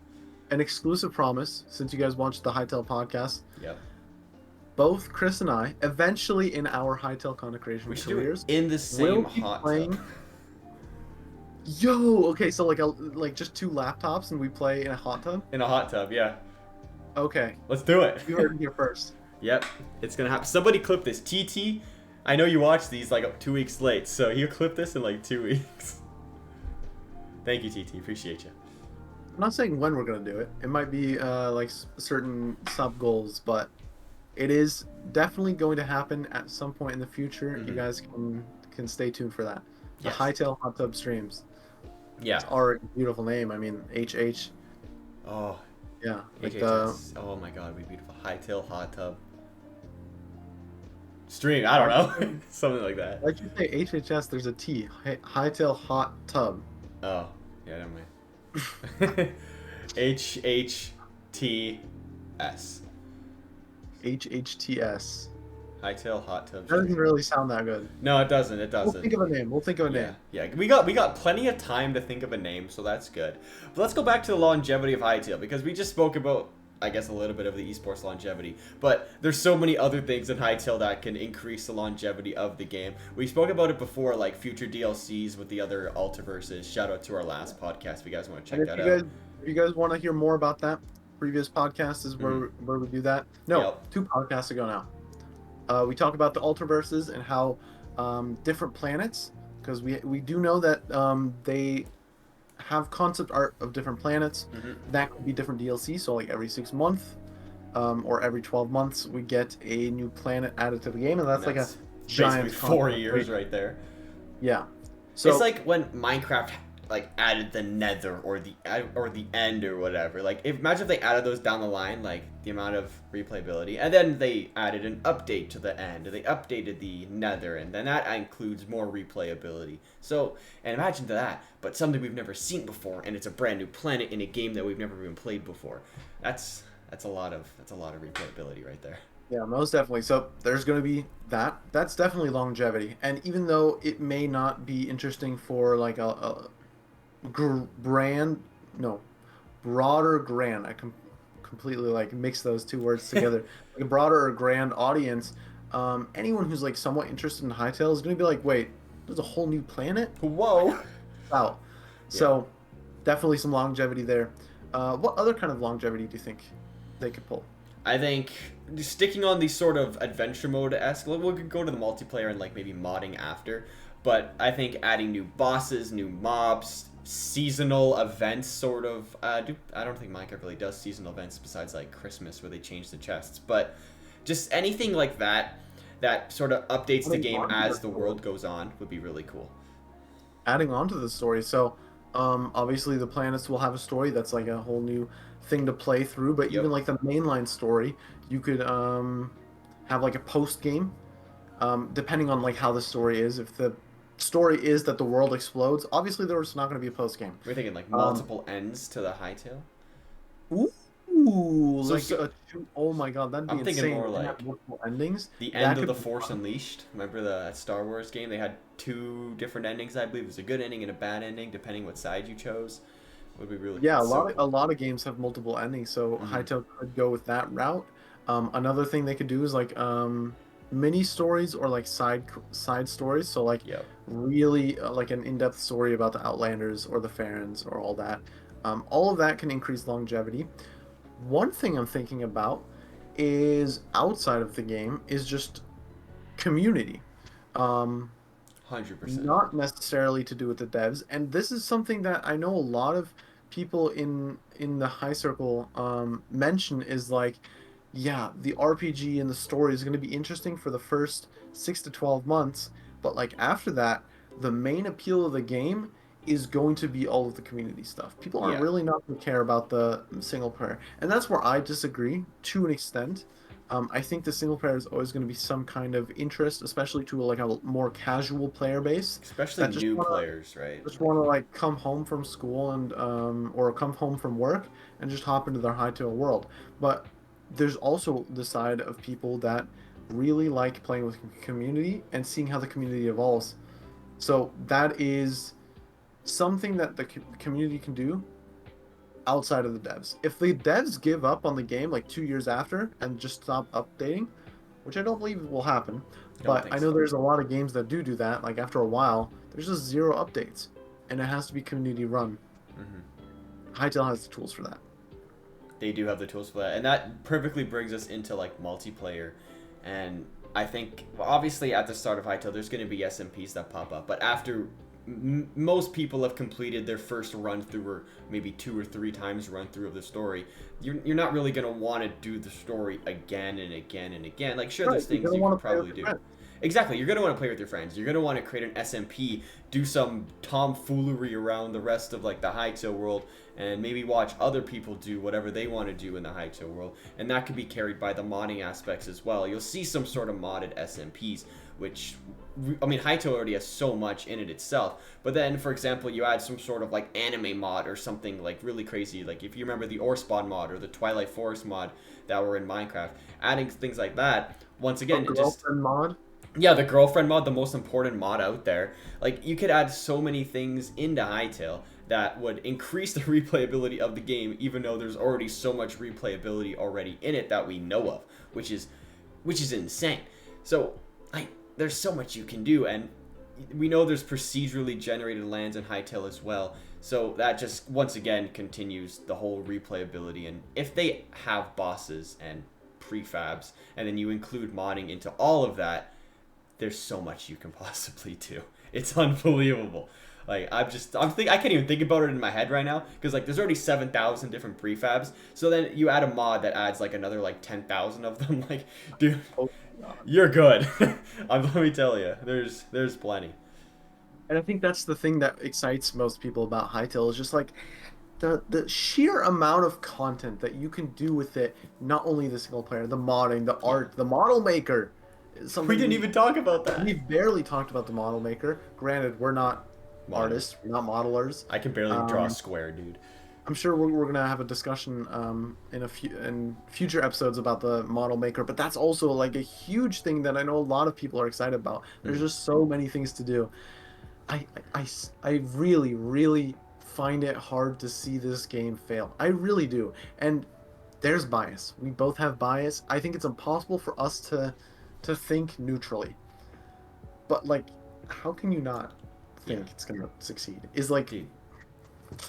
An exclusive promise, since you guys watched the Hytale podcast. Yep. Both Chris and I, eventually in our Hytale content creation careers, in the same hot tub. Yo, okay, so like just 2 laptops and we play in a hot tub? In a hot tub, yeah. Okay. Let's do it. You heard it here first. Yep, it's gonna happen. Somebody clip this. TT, I know you watched these like 2 weeks late, so you clip this in like 2 weeks. Thank you, TT. Appreciate you. I'm not saying when we're gonna do it. It might be like certain sub goals, but it is definitely going to happen at some point in the future. Mm-hmm. You guys can stay tuned for that. The Hytale hot tub streams. Yeah. It's already a beautiful name. I mean, HH. Oh, Yeah, like the HHS. Oh my God, it'd be beautiful. Hytale hot tub stream. I don't why know, something like that. why'd you say HHS? There's a T. Hytale hot tub. Oh, yeah, never mind. HHTS. HHTS. Hytale hot tub That doesn't stream. really sound that good. No, it doesn't. It We'll doesn't. think of a name. We'll think of a Yeah, name. yeah. We got plenty of time to think of a name, so that's good. But let's go back to the longevity of Hytale because we just spoke about, I guess, a little bit of the esports longevity. But there's so many other things in Hytale that can increase the longevity of the game. We spoke about it before, like future DLCs with the other Altiverses. Shout out to our last podcast if you guys want to check And that out. if you guys want to hear more about that, previous podcast is where we do that. No, Yep. 2 podcasts ago now. We talk about the Ultraverses and how different planets, because we do know that they have concept art of different planets. That could be different DLC. So like every 6 months or every 12 months, we get a new planet added to the game, and that's like a giant basically 4 concept, years right there. Yeah. So it's like when Minecraft like added the Nether or the End or whatever. Like, imagine if they added those down the line, like the amount of replayability, and then they added an update to the End, and they updated the Nether, and then that includes more replayability. So, and imagine that, but something we've never seen before, and it's a brand new planet in a game that we've never even played before. That's a lot of replayability right there. yeah, most definitely. So there's going to be that. That's definitely longevity. And even though it may not be interesting for like a grand, no, broader grand. Completely like mix those 2 words together. Like a broader or grand audience. Anyone who's like somewhat interested in Hytale is going to be like, wait, there's a whole new planet. Whoa! Wow. So definitely some longevity there. What other kind of longevity do you think they could pull? I think sticking on these sort of adventure mode-esque, we could go to the multiplayer and like maybe modding after, but I think adding new bosses, new mobs, seasonal events sort of, I don't think Minecraft really does seasonal events besides like Christmas where they change the chests, but just anything like that sort of updates the game as the world goes on would be really cool. Adding on to the story, so obviously the planets will have a story that's like a whole new thing to play through, but even like the mainline story, you could have like a post game, depending on like how the story is. If the story is that the world explodes, obviously there's not going to be a post game. We're thinking like multiple ends to the Hytale. Ooh, oh my god, that'd be I'm insane. thinking more like multiple endings. The end of the Force Unleashed. Remember the Star Wars game? They had 2 different endings, I believe. It was a good ending and a bad ending, depending what side you chose. It would be really yeah, cool. a lot of games have multiple endings, so Hytale could go with that route. Another thing they could do is like mini stories or like side stories. So like really like an in-depth story about the Outlanders or the Farrens or all that. All of that can increase longevity. One thing I'm thinking about is outside of the game is just community. 100%. Not necessarily to do with the devs, and this is something that I know a lot of people in the high circle mention is like, yeah, the RPG and the story is going to be interesting for the first 6 to 12 months, but like after that, the main appeal of the game is going to be all of the community stuff. People are really not going to care about the single player, and that's where I disagree to an extent. I think the single player is always going to be some kind of interest, especially to like a more casual player base, especially new players, right? Just want to like come home from school and or come home from work and just hop into their Hytale world. But there's also the side of people that really like playing with community and seeing how the community evolves. So that is something that the community can do outside of the devs. If the devs give up on the game like 2 years after and just stop updating, which I don't believe will happen, but I know there's a lot of games that do that. Like after a while, there's just 0 updates, and it has to be community run. Hytale has the tools for that. They do have the tools for that, and that perfectly brings us into like multiplayer. And I think obviously at the start of Hytale, there's going to be SMPs that pop up, but after most people have completed their first run through, or maybe 2 or 3 times run through of the story, you're not really going to want to do the story again and again and again. Like, sure, there's things you can probably do. exactly, you're going to want to play with your friends. You're going to want to create an SMP, do some tomfoolery around the rest of like the Hytale world, and maybe watch other people do whatever they want to do in the Hytale world. And that could be carried by the modding aspects as well. You'll see some sort of modded SMPs, which, I mean, Hytale already has so much in it itself. But then, for example, you add some sort of like anime mod or something like really crazy. Like if you remember the Orspawn mod or the Twilight Forest mod that were in Minecraft, adding things like that, once again, it just... mod? Yeah, the girlfriend mod, the most important mod out there. Like, you could add so many things into Hytale that would increase the replayability of the game, even though there's already so much replayability already in it that we know of, which is insane. So, like, there's so much you can do, and we know there's procedurally generated lands in Hytale as well. So that just once again continues the whole replayability. And if they have bosses and prefabs, and then you include modding into all of that, there's so much you can possibly do. It's unbelievable. Like, I can't even think about it in my head right now, because like there's already 7,000 different prefabs. So then you add a mod that adds like another like 10,000 of them. Like, dude, you're good. Let me tell you, there's plenty. And I think that's the thing that excites most people about Hytale is just like the sheer amount of content that you can do with it. Not only the single player, the modding, the art, the model maker. We didn't even talk about that. We've barely talked about the model maker. Granted, we're not artists, we're not modelers. I can barely draw a square, dude. I'm sure we're gonna have a discussion in future episodes about the model maker, but that's also like a huge thing that I know a lot of people are excited about. There's just so many things to do. I really, really find it hard to see this game fail. I really do. And there's bias. We both have bias. I think it's impossible for us to think neutrally. But like, how can you not think it's gonna succeed? Is like, dude,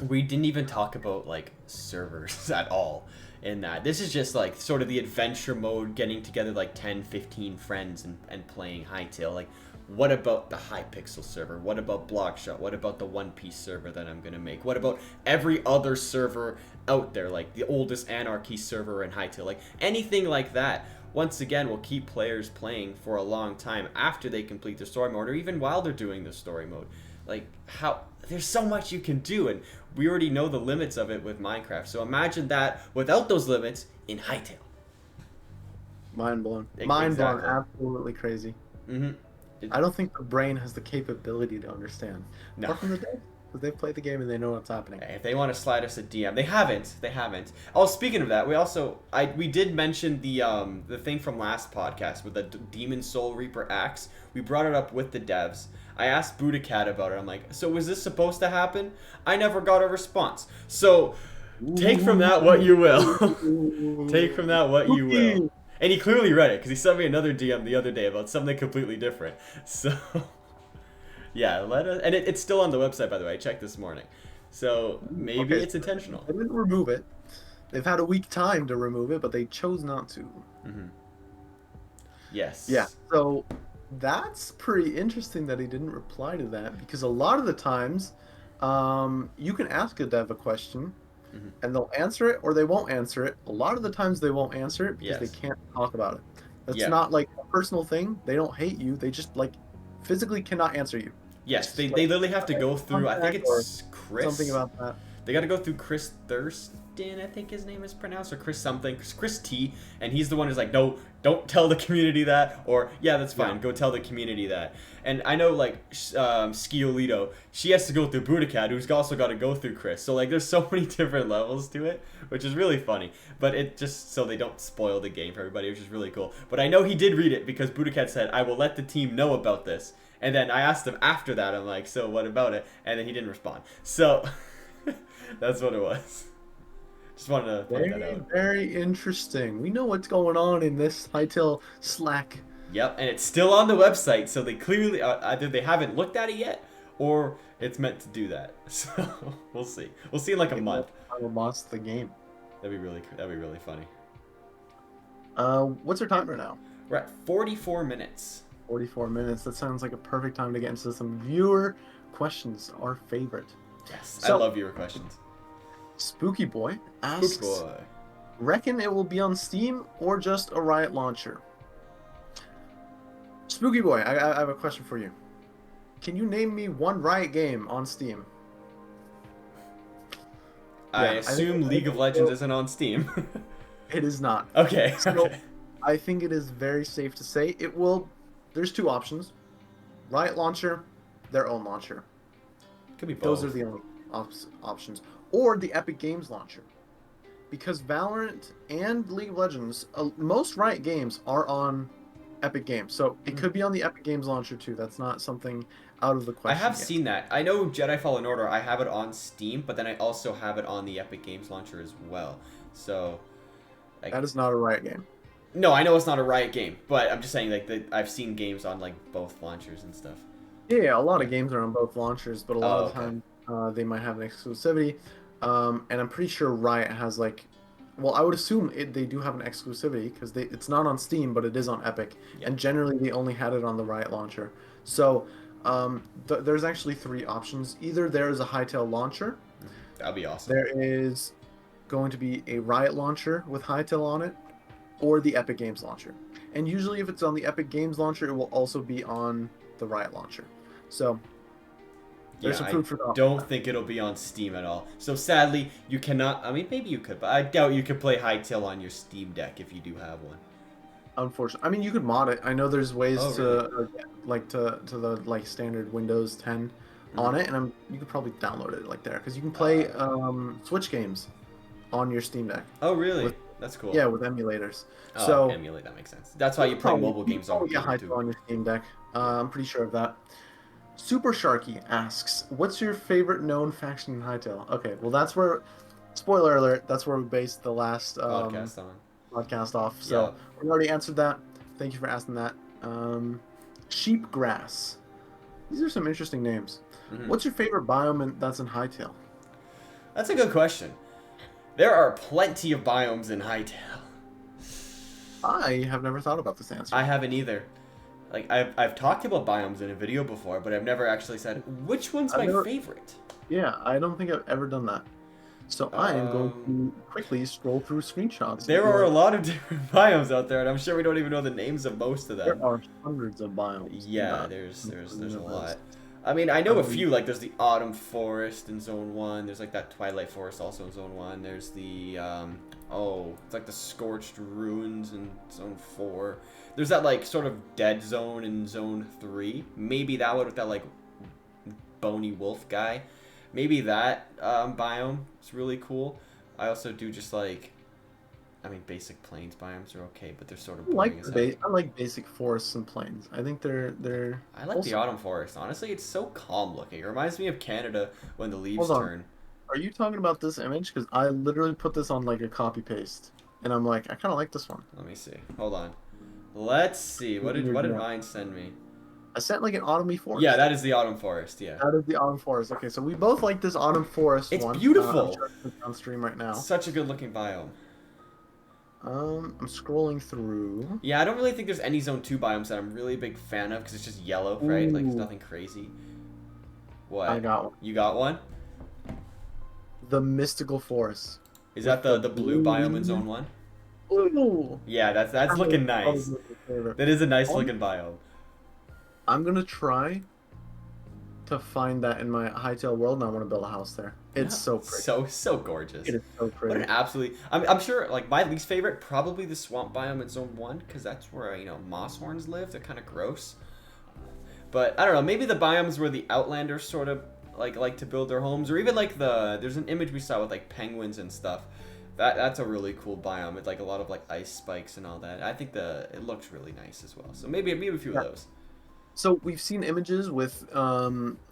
we didn't even talk about like servers at all in that. This is just like sort of the adventure mode, getting together like 10, 15 friends and playing Hytale. Like, what about the Hypixel server? What about Blockshot? What about the One Piece server that I'm gonna make? What about every other server out there, like the oldest Anarchy server in Hytale? Like anything like that, once again, will keep players playing for a long time after they complete the story mode, or even while they're doing the story mode. Like, how there's so much you can do, and we already know the limits of it with Minecraft. So imagine that without those limits in Hytale. Mind blown. Exactly. Mind blown. Absolutely crazy. Mm-hmm. I don't think the brain has the capability to understand. No. Apart from the dev, because they've played the game and they know what's happening. If they want to slide us a DM, they haven't. Oh, speaking of that, we did mention the thing from last podcast with the Demon Soul Reaper axe. We brought it up with the devs. I asked Budacat about it. I'm like, so was this supposed to happen? I never got a response. So take from that what you will. Take from that what you will. And he clearly read it, because he sent me another DM the other day about something completely different. So, yeah, and it's still on the website, by the way. I checked this morning. So, maybe it's intentional. They didn't remove it. They've had a week time to remove it, but they chose not to. Mm-hmm. Yes. Yeah, so that's pretty interesting that he didn't reply to that, because a lot of the times, you can ask a dev a question, and they'll answer it or they won't answer it. A lot of the times they won't answer it because they can't talk about it. That's not like a personal thing. They don't hate you. They just like physically cannot answer you. Yes, they literally have to go through, I think it's Chris. Something about that. They got to go through Chris Thurston, I think his name is pronounced, or Chris something, Chris T, and he's the one who's like, no, don't tell the community that, or yeah, that's fine, go tell the community that. And I know like Skiolito, she has to go through Budacat, who's also got to go through Chris. So like, there's so many different levels to it, which is really funny. But it just so they don't spoil the game for everybody, which is really cool. But I know he did read it because Budacat said, I will let the team know about this. And then I asked him after that, I'm like, so what about it? And then he didn't respond. So that's what it was. Just wanted to point that out. Very interesting. We know what's going on in this Hytale Slack. Yep, and it's still on the website, so they clearly either they haven't looked at it yet, or it's meant to do that. So we'll see. We'll see in like a month. I will lost the game. That'd be really funny. What's our timer now? We're at 44 minutes. 44 minutes. That sounds like a perfect time to get into some viewer questions. Our favorite. Yes, so, I love viewer questions. Spooky Boy asks, reckon it will be on Steam or just a Riot launcher? Spooky Boy, I have a question for you. Can you name me one Riot game on Steam? I Yeah, assume League of Legends isn't on Steam. it is not. Okay. So Okay. I think it is very safe to say it will. There's two options: Riot Launcher, their own launcher. Could be both. Those are the only options, or the Epic Games launcher. Because Valorant and League of Legends, most Riot games are on Epic Games, so it could be on the Epic Games launcher too. That's not something out of the question. I have yet. seen that. I know Jedi Fallen Order. I have it on Steam, but then I also have it on the Epic Games launcher as well. So, like, That is not a Riot game. no, I know it's not a Riot game, but I'm just saying like I've seen games on like both launchers and stuff. Yeah, a lot of games are on both launchers, but a lot of the okay. time they might have an exclusivity. And I'm pretty sure Riot has like, well, I would assume they do have an exclusivity because it's not on Steam, but it is on Epic, Yeah. and generally they only had it on the Riot launcher. So there's actually three options. Either there is a Hytale launcher, That'd be awesome. there is going to be a Riot launcher with Hytale on it, or the Epic Games launcher. And usually, if it's on the Epic Games launcher, it will also be on the Riot launcher. So there's some food for thought. Don't think it'll be on Steam at all. So sadly, you cannot. I mean, maybe you could, but I doubt you could play Hytale on your Steam Deck if you do have one. Unfortunately, I mean, you could mod it. I know there's ways Oh, to like to the like standard Windows 10 on it, and you could probably download it like there because you can play Switch games on your Steam Deck. Oh, really? That's cool. Yeah, with emulators. Oh, So emulate, that makes sense. That's why you play mobile games on yeah, computer Hytale on your Steam Deck. I'm pretty sure of that. Super Sharky asks, "What's your favorite known faction in Hytale?" Okay, well that's where, spoiler alert, that's where we based the last podcast on. podcast off. So we already answered that. Thank you for asking that. Sheepgrass. These are some interesting names. What's your favorite biome that's in Hytale? That's a good question. There are plenty of biomes in Hytale. I have never thought about this answer. I haven't either. Like I've talked about biomes in a video before, but I've never actually said which one's my favorite. Yeah, I don't think I've ever done that. So I am going to quickly scroll through screenshots. There are a lot of different biomes out there, and I'm sure we don't even know the names of most of them. There are hundreds of biomes. Yeah, there's a lot. I mean, I know a few. Like there's the Autumn Forest in Zone 1. There's like that Twilight Forest also in Zone 1. There's the it's like the Scorched Ruins in Zone 4. There's that like sort of dead zone in Zone 3. Maybe that one with that like bony wolf guy. Maybe that biome is really cool. I also do just like, I mean, basic plains biomes are okay, but they're sort of boring as hell. I like basic forests and plains. I think they're. I like the Autumn Forest. Honestly, it's so calm looking. It reminds me of Canada when the leaves turn. Are you talking about this image? Because I literally put this on like a copy paste, and I'm like, I kind of like this one. Let me see. Hold on. Let's see. What did Myne send me? I sent like an autumny forest. Yeah, that is the Autumn Forest. Yeah. That is the autumn forest. Okay, so we both like this autumn forest it's one. It's beautiful. I'm on stream right now. Such a good looking biome. I'm scrolling through. Yeah, I don't really think there's any Zone 2 biomes that I'm really a big fan of because it's just yellow, right? Like, there's nothing crazy. What? I got one. You got one? The Mystical Forest. Is that the blue biome in Zone 1? Ooh. Yeah, that's looking nice. That is a nice looking biome. I'm going to try to find that in my Hytale world, and I want to build a house there. It's so pretty. So gorgeous. It is so pretty. What an absolutely... I'm sure, like, my least favorite, probably the swamp biome in Zone 1, because that's where, moss horns live. They're kind of gross. But, I don't know, maybe the biomes where the Outlanders sort of, like to build their homes, or even, like, there's an image we saw with, like, penguins and stuff. That's a really cool biome with, like, a lot of, like, ice spikes and all that. I think it looks really nice as well. So maybe a few of those. So we've seen images with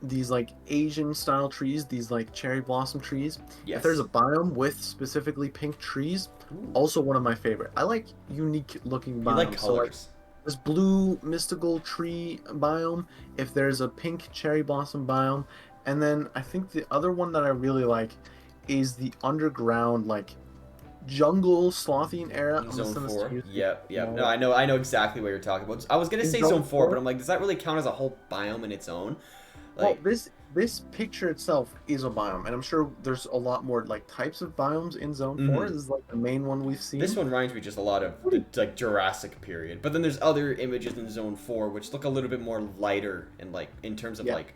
these like Asian style trees, these like cherry blossom trees. Yes. If there's a biome with specifically pink trees, also one of my favorite. I like unique looking biomes. You like colors. So like this blue mystical tree biome, if there's a pink cherry blossom biome, and then I think the other one that I really like is the underground like jungle slothing era. Zone 4. Yep. No, I know exactly what you're talking about. I was gonna say Zone 4, but I'm like, does that really count as a whole biome in its own? Like, well, this picture itself is a biome, and I'm sure there's a lot more like types of biomes in Zone 4. This is like the main one we've seen. This one reminds me just a lot of the like Jurassic period, but then there's other images in Zone 4 which look a little bit more lighter and like in terms of like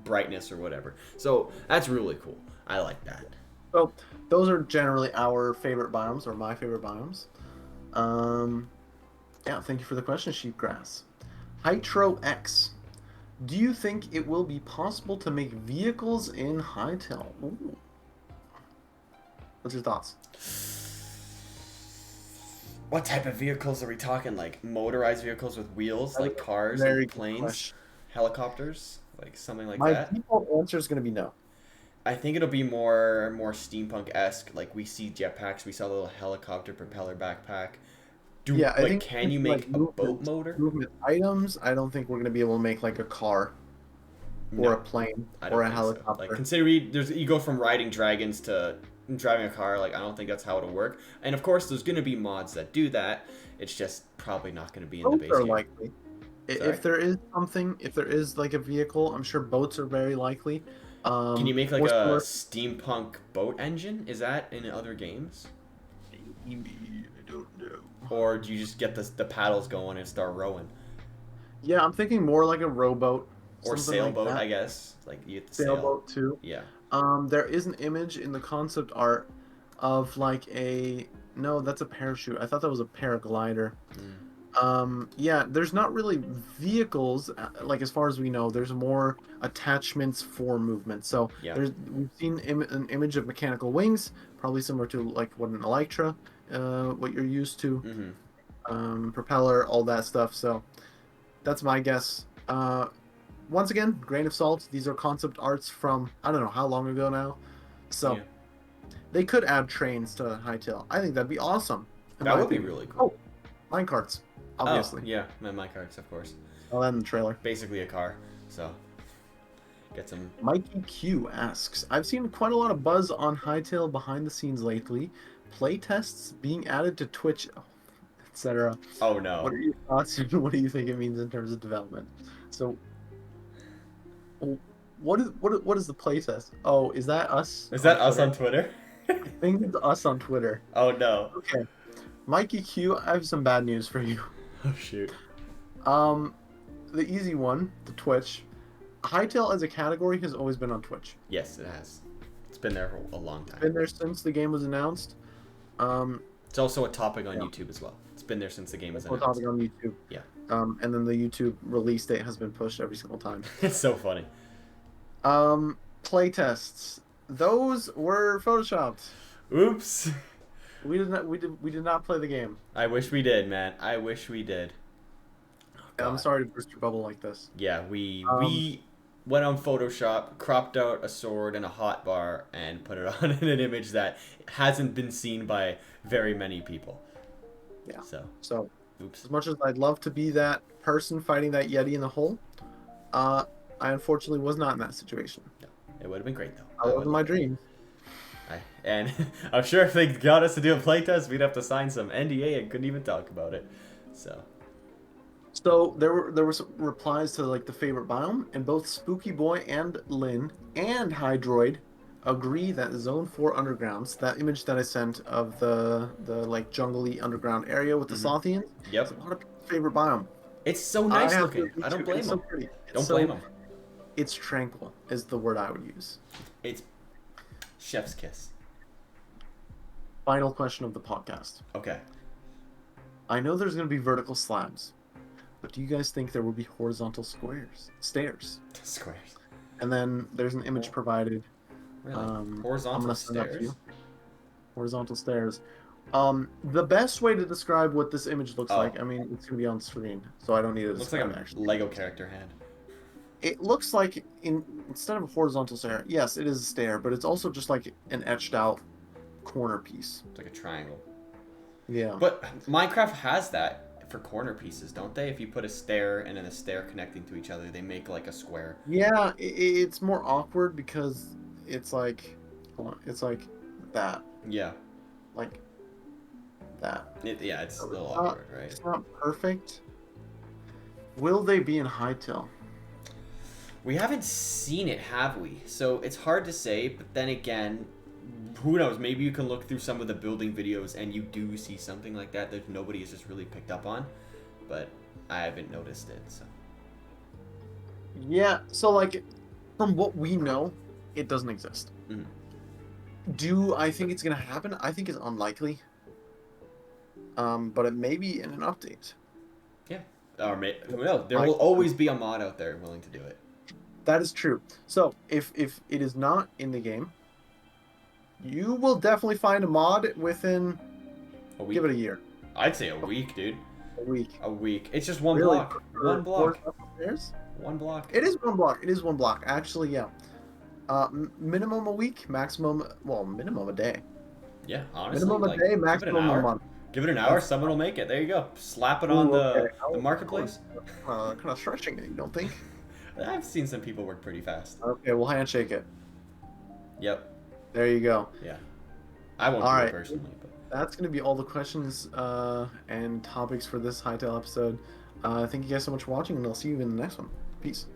brightness or whatever. So that's really cool. I like that. So those are generally our favorite biomes, or my favorite biomes. Yeah, thank you for the question, Sheepgrass. Hytro X. Do you think it will be possible to make vehicles in Hytale? Ooh. What's your thoughts? What type of vehicles are we talking? Like motorized vehicles with wheels, like cars, like planes, helicopters, like something like that? My default answer is going to be no. I think it'll be more steampunk-esque. Like we see jetpacks, we saw a little helicopter propeller backpack. I think can you make a boat motor? Movement items. I don't think we're going to be able to make like a car, or a plane, or a helicopter. So. Like consider you go from riding dragons to driving a car. Like I don't think that's how it'll work. And of course, there's going to be mods that do that. It's just probably not going to be in the base game. Likely. If there is something, if there is like a vehicle, I'm sure boats are very likely. Can you make like a steampunk boat engine? Is that in other games? Maybe, I don't know. Or do you just get the paddles going and start rowing? Yeah, I'm thinking more like a rowboat. Or sailboat, like I guess. Like you have to sailboat too. Yeah. There is an image in the concept art of like no, that's a parachute. I thought that was a paraglider. Yeah, there's not really vehicles, like as far as we know. There's more attachments for movement. So we've seen an image of mechanical wings, probably similar to like what an Elytra, what you're used to, propeller, all that stuff. So that's my guess. Once again, grain of salt. These are concept arts from I don't know how long ago now. So they could add trains to Hytale. I think that'd be awesome. That would be really cool. Oh, minecarts. Obviously. Oh, yeah, minecarts, of course. Oh, and the trailer. Basically a car, so get some. Mikey Q asks, I've seen quite a lot of buzz on Hytale behind the scenes lately. Playtests being added to Twitch, etc. Oh no. What are your thoughts and what do you think it means in terms of development? So, what is the playtest? Oh, is that us? Is that us on Twitter? I think it's us on Twitter. Oh no. Okay. Mikey Q, I have some bad news for you. Oh shoot. The easy one, the Twitch. Hytale as a category has always been on Twitch. Yes, it has. It's been there for a long time. It's been there since the game was announced. It's also a topic on YouTube as well. It's been there since the game was announced. It's a topic on YouTube. Yeah. And then the YouTube release date has been pushed every single time. It's so funny. Playtests. Those were photoshopped. Oops. We did not play the game. I wish we did, man. I wish we did. Oh, I'm sorry to burst your bubble like this. Yeah, we went on Photoshop, cropped out a sword and a hotbar, and put it on in an image that hasn't been seen by very many people. Yeah. So oops. As much as I'd love to be that person fighting that Yeti in the hole, I unfortunately was not in that situation. No, it would have been great though. That was my dream. And I'm sure if they got us to do a playtest, we'd have to sign some NDA and couldn't even talk about it. So there were some replies to like the favorite biome, and both Spooky Boy and Lynn and Hydroid agree that Zone 4 Undergrounds, that image that I sent of the like jungly underground area with the Sothians, yep, it's a lot of people's favorite biome. It's so nice looking. I don't blame them. Don't blame them. It's tranquil is the word I would use. It's chef's kiss. Final question of the podcast. Okay. I know there's going to be vertical slabs, but do you guys think there will be horizontal stairs? Squares. And then there's an image provided. Really? Horizontal stairs? Horizontal stairs. The best way to describe what this image looks like, I mean, it's going to be on screen, so I don't need to describe it. Looks like a Lego character hand. It looks like, instead of a horizontal stair, yes, it is a stair, but it's also just like an etched out corner piece. It's like a triangle. Yeah. But Minecraft has that for corner pieces, don't they? If you put a stair and then a stair connecting to each other, they make like a square. Yeah, it's more awkward because it's like, hold on, it's like that. Yeah. Like that. Yeah, it's a little awkward, right? It's not perfect. Will they be in Hytale? We haven't seen it, have we? So it's hard to say, but then again, who knows? Maybe you can look through some of the building videos and you do see something like that nobody has just really picked up on, but I haven't noticed it, so. Yeah, so like, from what we know, it doesn't exist. Mhm. Do I think it's gonna happen? I think it's unlikely. But it may be in an update. Yeah. Or who knows? There will always be a mod out there willing to do it. That is true. So if it is not in the game, you will definitely find a mod within. A week. Give it a year. I'd say a week, dude. A week. A week. It's just one Really? block. One block. Upstairs? One block. It is one block. It is one block. Actually, yeah. Minimum a week, maximum. Well, minimum a day. Yeah, honestly. Minimum a day, maximum a month. Give it an hour, someone will make it. There you go. Slap it on the marketplace. Kind of stretching it, you don't think? I've seen some people work pretty fast. Okay, we'll handshake it. Yep. There you go. Yeah. I won't do it personally. But... That's going to be all the questions and topics for this Hytale episode. Thank you guys so much for watching, and I'll see you in the next one. Peace.